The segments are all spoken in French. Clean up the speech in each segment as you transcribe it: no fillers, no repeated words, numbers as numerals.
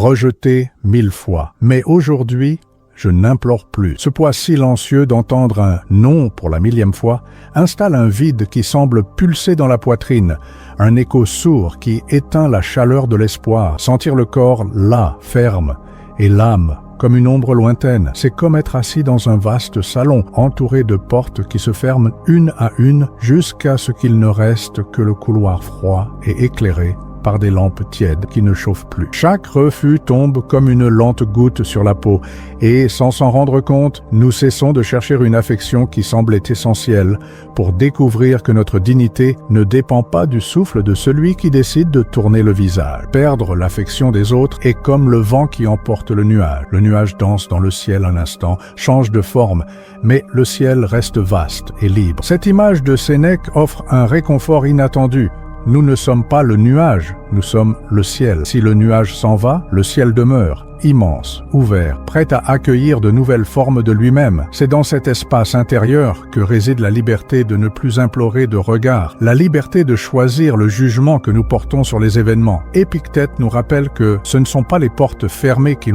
rejeté 1000 fois. Mais aujourd'hui, je n'implore plus. Ce poids silencieux d'entendre un « non » pour la 1000e fois installe un vide qui semble pulser dans la poitrine, un écho sourd qui éteint la chaleur de l'espoir. Sentir le corps là, ferme, et l'âme comme une ombre lointaine. C'est comme être assis dans un vaste salon, entouré de portes qui se ferment une à une jusqu'à ce qu'il ne reste que le couloir froid et éclairé par des lampes tièdes qui ne chauffent plus. Chaque refus tombe comme une lente goutte sur la peau et, sans s'en rendre compte, nous cessons de chercher une affection qui semblait essentielle pour découvrir que notre dignité ne dépend pas du souffle de celui qui décide de tourner le visage. Perdre l'affection des autres est comme le vent qui emporte le nuage. Le nuage danse dans le ciel un instant, change de forme, mais le ciel reste vaste et libre. Cette image de Sénèque offre un réconfort inattendu. Nous ne sommes pas le nuage, nous sommes le ciel. Si le nuage s'en va, le ciel demeure, immense, ouvert, prêt à accueillir de nouvelles formes de lui-même. C'est dans cet espace intérieur que réside la liberté de ne plus implorer de regard, la liberté de choisir le jugement que nous portons sur les événements. Épictète nous rappelle que ce ne sont pas les portes fermées qui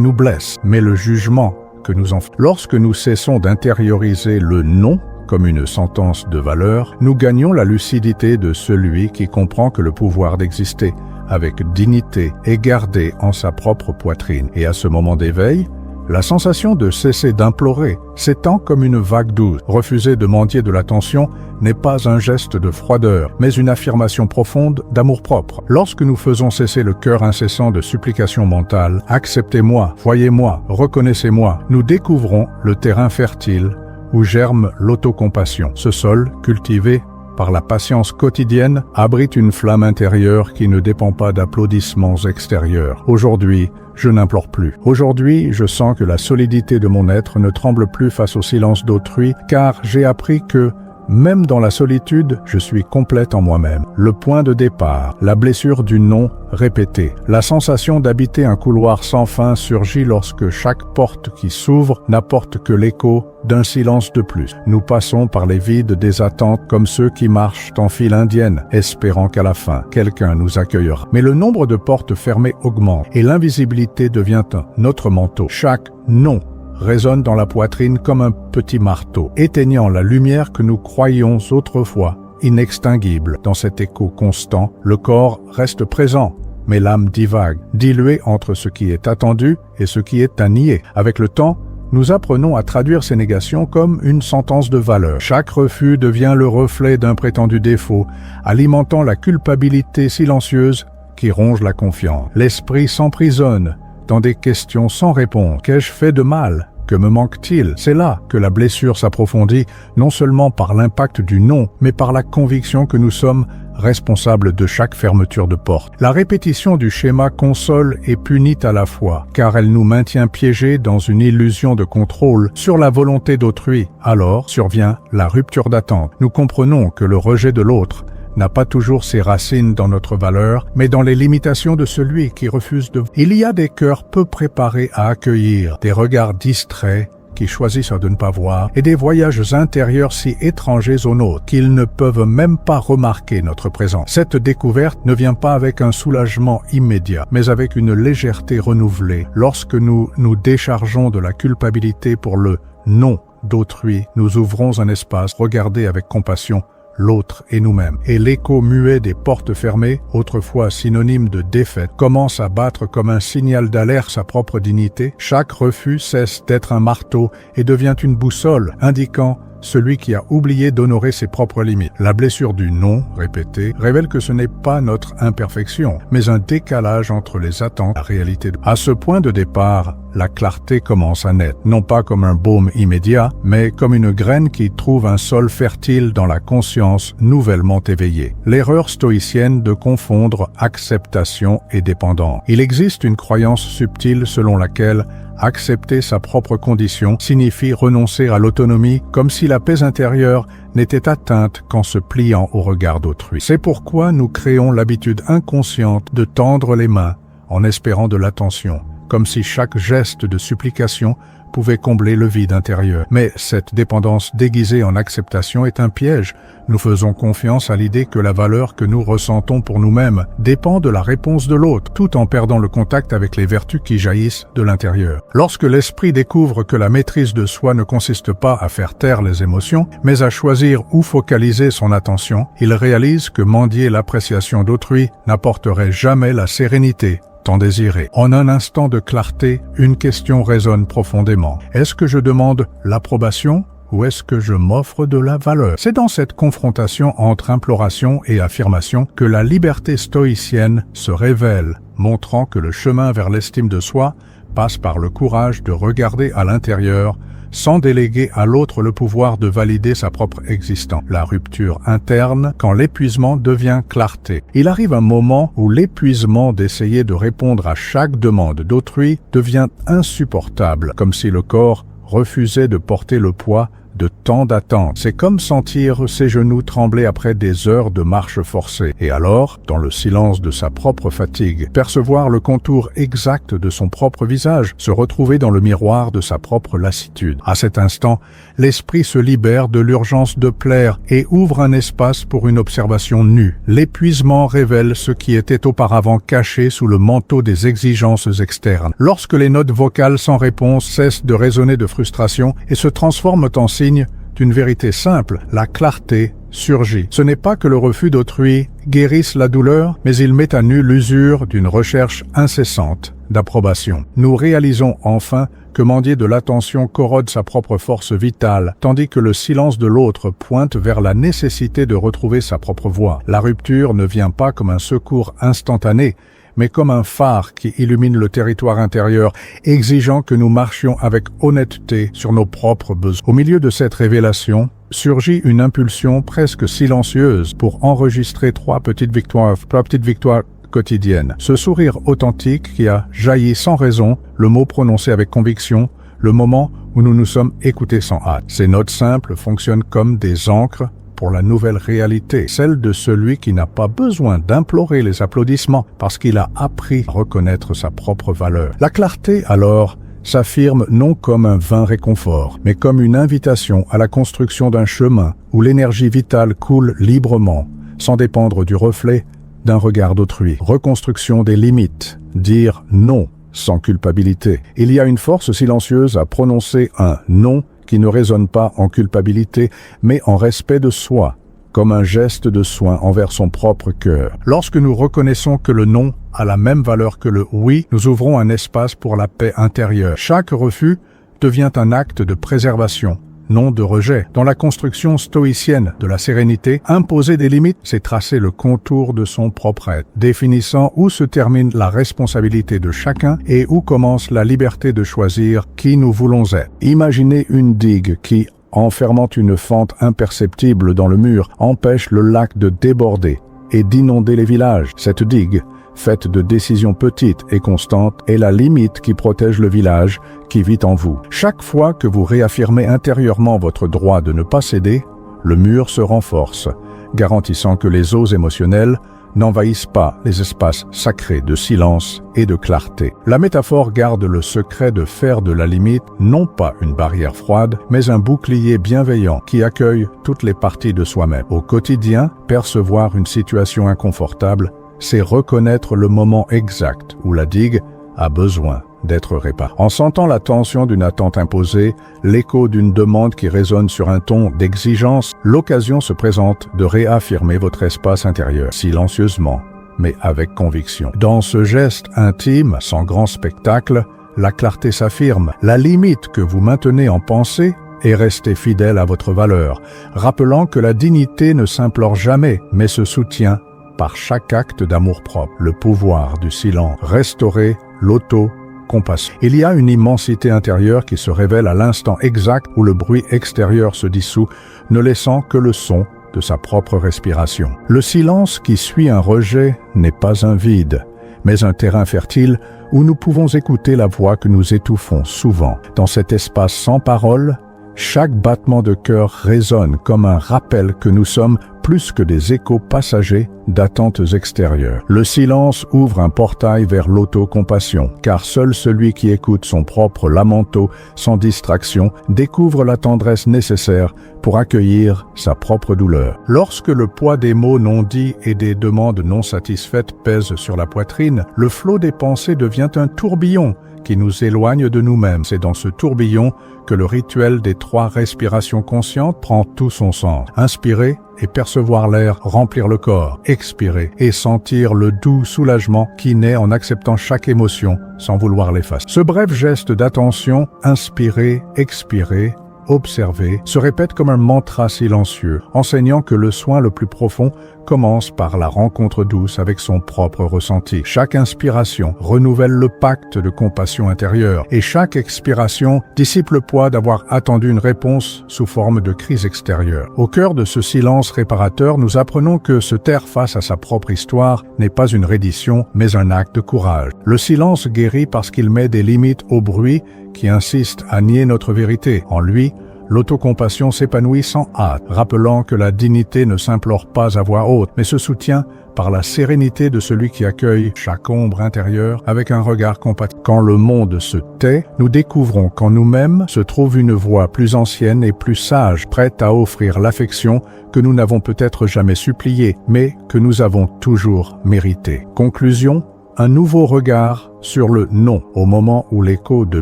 nous blessent, mais le jugement que nous en faisons. Lorsque nous cessons d'intérioriser le non, comme une sentence de valeur, nous gagnons la lucidité de celui qui comprend que le pouvoir d'exister avec dignité est gardé en sa propre poitrine. Et à ce moment d'éveil, la sensation de cesser d'implorer s'étend comme une vague douce. Refuser de mendier de l'attention n'est pas un geste de froideur, mais une affirmation profonde d'amour-propre. Lorsque nous faisons cesser le cœur incessant de supplication mentale, acceptez-moi, voyez-moi, reconnaissez-moi, nous découvrons le terrain fertile où germe l'autocompassion. Ce sol, cultivé par la patience quotidienne, abrite une flamme intérieure qui ne dépend pas d'applaudissements extérieurs. Aujourd'hui, je n'implore plus. Aujourd'hui, je sens que la solidité de mon être ne tremble plus face au silence d'autrui, car j'ai appris que, même dans la solitude, je suis complète en moi-même. Le point de départ, la blessure du non répété, la sensation d'habiter un couloir sans fin surgit lorsque chaque porte qui s'ouvre n'apporte que l'écho d'un silence de plus. Nous passons par les vides des attentes comme ceux qui marchent en file indienne, espérant qu'à la fin, quelqu'un nous accueillera. Mais le nombre de portes fermées augmente et l'invisibilité devient notre manteau. Chaque non résonne dans la poitrine comme un petit marteau, éteignant la lumière que nous croyions autrefois inextinguible. Dans cet écho constant, le corps reste présent, mais l'âme divague, diluée entre ce qui est attendu et ce qui est à nier. Avec le temps, nous apprenons à traduire ces négations comme une sentence de valeur. Chaque refus devient le reflet d'un prétendu défaut, alimentant la culpabilité silencieuse qui ronge la confiance. L'esprit s'emprisonne dans des questions sans réponse. Qu'ai-je fait de mal? Que me manque-t-il? C'est là que la blessure s'approfondit, non seulement par l'impact du non, mais par la conviction que nous sommes responsables de chaque fermeture de porte. La répétition du schéma console et punit à la fois, car elle nous maintient piégés dans une illusion de contrôle sur la volonté d'autrui. Alors survient la rupture d'attente. Nous comprenons que le rejet de l'autre n'a pas toujours ses racines dans notre valeur, mais dans les limitations de celui qui refuse de... Il y a des cœurs peu préparés à accueillir, des regards distraits qui choisissent de ne pas voir, et des voyages intérieurs si étrangers aux nôtres qu'ils ne peuvent même pas remarquer notre présence. Cette découverte ne vient pas avec un soulagement immédiat, mais avec une légèreté renouvelée. Lorsque nous nous déchargeons de la culpabilité pour le non d'autrui, nous ouvrons un espace, regardez avec compassion l'autre et nous-mêmes. Et l'écho muet des portes fermées, autrefois synonyme de défaite, commence à battre comme un signal d'alerte sa propre dignité. Chaque refus cesse d'être un marteau et devient une boussole, indiquant celui qui a oublié d'honorer ses propres limites. La blessure du non, répété, révèle que ce n'est pas notre imperfection, mais un décalage entre les attentes et la réalité. À ce point de départ, la clarté commence à naître, non pas comme un baume immédiat, mais comme une graine qui trouve un sol fertile dans la conscience nouvellement éveillée. L'erreur stoïcienne de confondre acceptation et dépendance. Il existe une croyance subtile selon laquelle accepter sa propre condition signifie renoncer à l'autonomie, comme si la paix intérieure n'était atteinte qu'en se pliant au regard d'autrui. C'est pourquoi nous créons l'habitude inconsciente de tendre les mains en espérant de l'attention, comme si chaque geste de supplication pouvait combler le vide intérieur. Mais cette dépendance déguisée en acceptation est un piège. Nous faisons confiance à l'idée que la valeur que nous ressentons pour nous-mêmes dépend de la réponse de l'autre, tout en perdant le contact avec les vertus qui jaillissent de l'intérieur. Lorsque l'esprit découvre que la maîtrise de soi ne consiste pas à faire taire les émotions, mais à choisir où focaliser son attention, il réalise que mendier l'appréciation d'autrui n'apporterait jamais la sérénité tant désirée. En un instant de clarté, une question résonne profondément. Est-ce que je demande l'approbation ou est-ce que je m'offre de la valeur? C'est dans cette confrontation entre imploration et affirmation que la liberté stoïcienne se révèle, montrant que le chemin vers l'estime de soi passe par le courage de regarder à l'intérieur sans déléguer à l'autre le pouvoir de valider sa propre existence. La rupture interne quand l'épuisement devient clarté. Il arrive un moment où l'épuisement d'essayer de répondre à chaque demande d'autrui devient insupportable, comme si le corps refusait de porter le poids de tant d'attentes. C'est comme sentir ses genoux trembler après des heures de marche forcée. Et alors, dans le silence de sa propre fatigue, percevoir le contour exact de son propre visage, se retrouver dans le miroir de sa propre lassitude. À cet instant, l'esprit se libère de l'urgence de plaire et ouvre un espace pour une observation nue. L'épuisement révèle ce qui était auparavant caché sous le manteau des exigences externes. Lorsque les notes vocales sans réponse cessent de résonner de frustration et se transforment en signe d'une vérité simple, la clarté surgit. Ce n'est pas que le refus d'autrui guérisse la douleur, mais il met à nu l'usure d'une recherche incessante d'approbation. Nous réalisons enfin que mendier de l'attention corrode sa propre force vitale, tandis que le silence de l'autre pointe vers la nécessité de retrouver sa propre voie. La rupture ne vient pas comme un secours instantané, mais comme un phare qui illumine le territoire intérieur, exigeant que nous marchions avec honnêteté sur nos propres besoins. Au milieu de cette révélation, surgit une impulsion presque silencieuse pour enregistrer trois petites victoires quotidiennes. Ce sourire authentique qui a jailli sans raison, le mot prononcé avec conviction, le moment où nous nous sommes écoutés sans hâte. Ces notes simples fonctionnent comme des ancres pour la nouvelle réalité, celle de celui qui n'a pas besoin d'implorer les applaudissements parce qu'il a appris à reconnaître sa propre valeur. La clarté, alors, s'affirme non comme un vain réconfort, mais comme une invitation à la construction d'un chemin où l'énergie vitale coule librement, sans dépendre du reflet d'un regard d'autrui. Reconstruction des limites, dire non sans culpabilité. Il y a une force silencieuse à prononcer un non qui ne résonne pas en culpabilité, mais en respect de soi, comme un geste de soin envers son propre cœur. Lorsque nous reconnaissons que le non a la même valeur que le oui, nous ouvrons un espace pour la paix intérieure. Chaque refus devient un acte de préservation, non de rejet. Dans la construction stoïcienne de la sérénité, imposer des limites, c'est tracer le contour de son propre être, définissant où se termine la responsabilité de chacun et où commence la liberté de choisir qui nous voulons être. Imaginez une digue qui, en fermant une fente imperceptible dans le mur, empêche le lac de déborder et d'inonder les villages. Cette digue, faite de décisions petites et constantes, est la limite qui protège le village qui vit en vous. Chaque fois que vous réaffirmez intérieurement votre droit de ne pas céder, le mur se renforce, garantissant que les eaux émotionnelles n'envahissent pas les espaces sacrés de silence et de clarté. La métaphore garde le secret de faire de la limite non pas une barrière froide, mais un bouclier bienveillant qui accueille toutes les parties de soi-même. Au quotidien, percevoir une situation inconfortable, c'est reconnaître le moment exact où la digue a besoin d'être réparée. En sentant la tension d'une attente imposée, l'écho d'une demande qui résonne sur un ton d'exigence, l'occasion se présente de réaffirmer votre espace intérieur, silencieusement, mais avec conviction. Dans ce geste intime, sans grand spectacle, la clarté s'affirme. La limite que vous maintenez en pensée est rester fidèle à votre valeur, rappelant que la dignité ne s'implore jamais, mais se soutient par chaque acte d'amour-propre. Le pouvoir du silence, restaurer l'auto-compassion. Il y a une immensité intérieure qui se révèle à l'instant exact où le bruit extérieur se dissout, ne laissant que le son de sa propre respiration. Le silence qui suit un rejet n'est pas un vide, mais un terrain fertile où nous pouvons écouter la voix que nous étouffons souvent. Dans cet espace sans parole, chaque battement de cœur résonne comme un rappel que nous sommes plus que des échos passagers d'attentes extérieures. Le silence ouvre un portail vers l'autocompassion, car seul celui qui écoute son propre lamento sans distraction découvre la tendresse nécessaire pour accueillir sa propre douleur. Lorsque le poids des mots non dits et des demandes non satisfaites pèse sur la poitrine, le flot des pensées devient un tourbillon qui nous éloigne de nous-mêmes. C'est dans ce tourbillon que le rituel des 3 respirations conscientes prend tout son sens. Inspirer et percevoir l'air remplir le corps. Expirer et sentir le doux soulagement qui naît en acceptant chaque émotion sans vouloir l'effacer. Ce bref geste d'attention, inspirer, expirer, observer, se répète comme un mantra silencieux, enseignant que le soin le plus profond commence par la rencontre douce avec son propre ressenti. Chaque inspiration renouvelle le pacte de compassion intérieure et chaque expiration dissipe le poids d'avoir attendu une réponse sous forme de crise extérieure. Au cœur de ce silence réparateur, nous apprenons que se taire face à sa propre histoire n'est pas une reddition, mais un acte de courage. Le silence guérit parce qu'il met des limites au bruit qui insiste à nier notre vérité. En lui, l'autocompassion s'épanouit sans hâte, rappelant que la dignité ne s'implore pas à voix haute, mais se soutient par la sérénité de celui qui accueille chaque ombre intérieure avec un regard compassif. Quand le monde se tait, nous découvrons qu'en nous-mêmes se trouve une voix plus ancienne et plus sage, prête à offrir l'affection que nous n'avons peut-être jamais suppliée, mais que nous avons toujours méritée. Conclusion, un nouveau regard sur le non. Au moment où l'écho de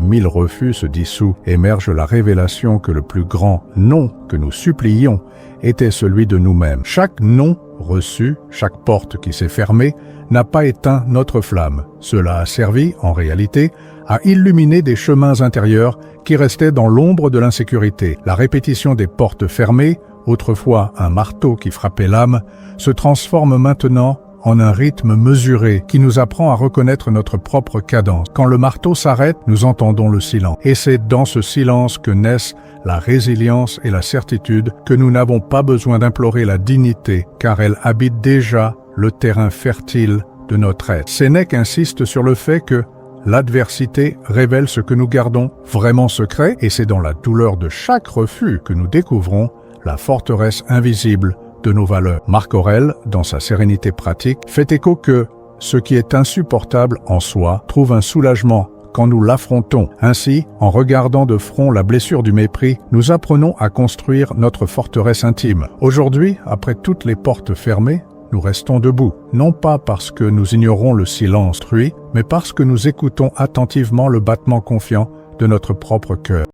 1000 refus se dissout, émerge la révélation que le plus grand non que nous supplions était celui de nous-mêmes. Chaque non reçu, chaque porte qui s'est fermée, n'a pas éteint notre flamme. Cela a servi, en réalité, à illuminer des chemins intérieurs qui restaient dans l'ombre de l'insécurité. La répétition des portes fermées, autrefois un marteau qui frappait l'âme, se transforme maintenant en un rythme mesuré qui nous apprend à reconnaître notre propre cadence. Quand le marteau s'arrête, nous entendons le silence. Et c'est dans ce silence que naissent la résilience et la certitude que nous n'avons pas besoin d'implorer la dignité, car elle habite déjà le terrain fertile de notre être. Sénèque insiste sur le fait que l'adversité révèle ce que nous gardons vraiment secret, et c'est dans la douleur de chaque refus que nous découvrons la forteresse invisible de nos valeurs. Marc Aurèle, dans sa sérénité pratique, fait écho que ce qui est insupportable en soi trouve un soulagement quand nous l'affrontons. Ainsi, en regardant de front la blessure du mépris, nous apprenons à construire notre forteresse intime. Aujourd'hui, après toutes les portes fermées, nous restons debout, non pas parce que nous ignorons le silence autrui, mais parce que nous écoutons attentivement le battement confiant de notre propre cœur.